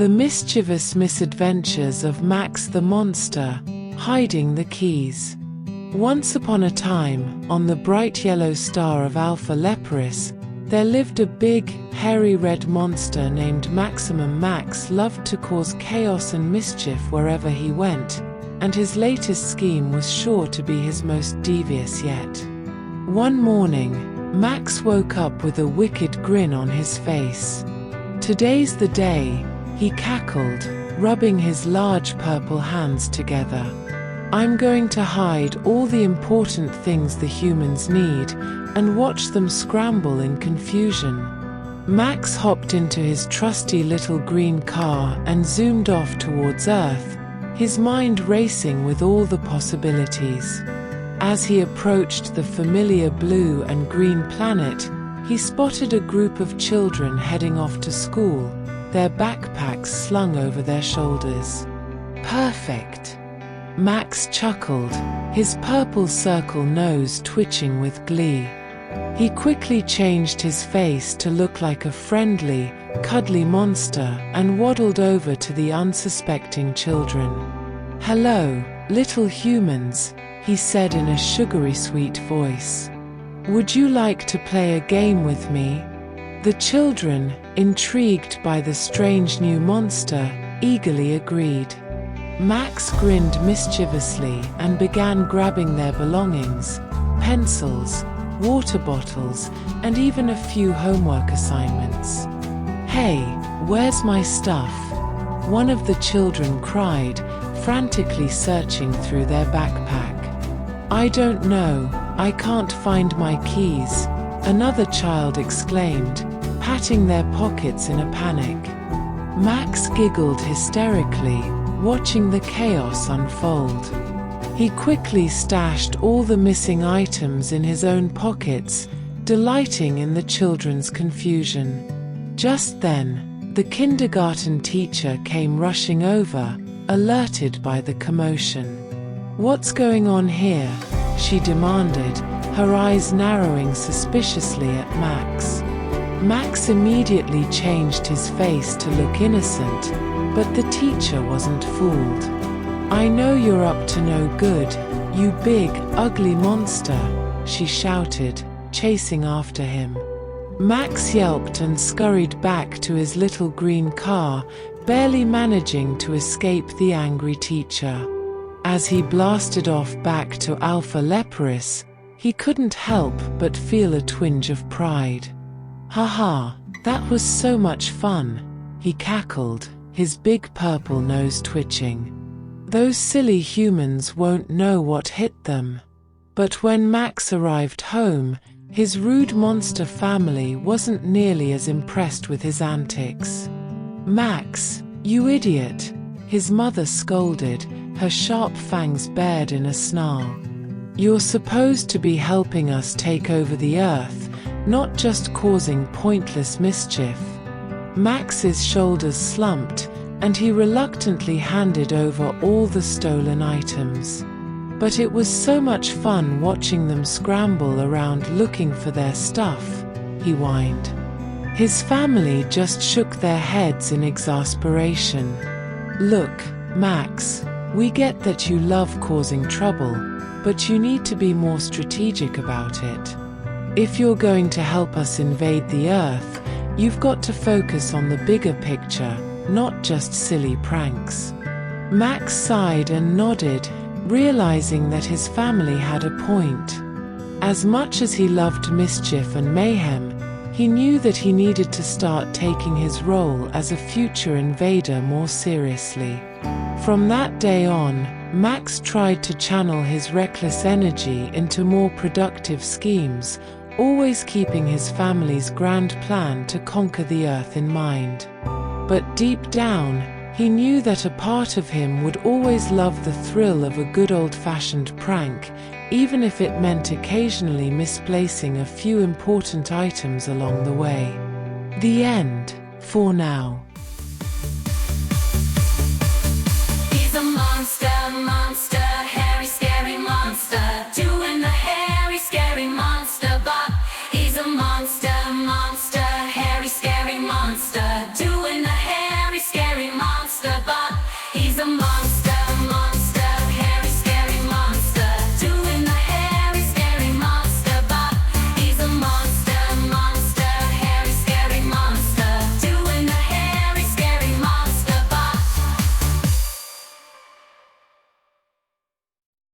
The Mischievous Misadventures of Max the Monster, Hiding the Keys. Once upon a time, on the bright yellow star of Alpha Leporis, there lived a big, hairy red monster named Maximum. Max loved to cause chaos and mischief wherever he went, and his latest scheme was sure to be his most devious yet. One morning, Max woke up with a wicked grin on his face. "Today's the day," he cackled, rubbing his large purple hands together. "I'm going to hide all the important things the humans need and watch them scramble in confusion." Max hopped into his trusty little green car and zoomed off towards Earth, his mind racing with all the possibilities. As he approached the familiar blue and green planet, he spotted a group of children heading off to school, their backpacks slung over their shoulders. "Perfect," Max chuckled, his purple circle nose twitching with glee. He quickly changed his face to look like a friendly, cuddly monster and waddled over to the unsuspecting children. "Hello, little humans," he said in a sugary sweet voice. "Would you like to play a game with me?" The children, intrigued by the strange new monster, eagerly agreed. Max grinned mischievously and began grabbing their belongings: pencils, water bottles, and even a few homework assignments. "Hey, where's my stuff?" one of the children cried, frantically searching through their backpack. "I don't know, I can't find my keys," another child exclaimed, patting their pockets in a panic. Max giggled hysterically, watching the chaos unfold. He quickly stashed all the missing items in his own pockets, delighting in the children's confusion. Just then, the kindergarten teacher came rushing over, alerted by the commotion. "What's going on here?" she demanded, her eyes narrowing suspiciously at Max. Max immediately changed his face to look innocent, but the teacher wasn't fooled. "I know you're up to no good, you big, ugly monster," she shouted, chasing after him. Max yelped and scurried back to his little green car, barely managing to escape the angry teacher. As he blasted off back to Alpha Leporis, he couldn't help but feel a twinge of pride. "Haha, that was so much fun," he cackled, his big purple nose twitching. "Those silly humans won't know what hit them." But when Max arrived home, his rude monster family wasn't nearly as impressed with his antics. "Max, you idiot," his mother scolded, her sharp fangs bared in a snarl. "You're supposed to be helping us take over the Earth, not just causing pointless mischief." Max's shoulders slumped, and he reluctantly handed over all the stolen items. "But it was so much fun watching them scramble around looking for their stuff," he whined. His family just shook their heads in exasperation. "Look, Max, we get that you love causing trouble, but you need to be more strategic about it. If you're going to help us invade the Earth, you've got to focus on the bigger picture, not just silly pranks." Max sighed and nodded, realizing that his family had a point. As much as he loved mischief and mayhem, he knew that he needed to start taking his role as a future invader more seriously. From that day on, Max tried to channel his reckless energy into more productive schemes, always keeping his family's grand plan to conquer the Earth in mind. But deep down, he knew that a part of him would always love the thrill of a good old-fashioned prank, even if it meant occasionally misplacing a few important items along the way. The end, for now. He's a monster, monster, hairy, scary monster, doing the hairy, scary monster bop. He's a monster, monster, hairy, scary monster, doing the hairy, scary monster. monster.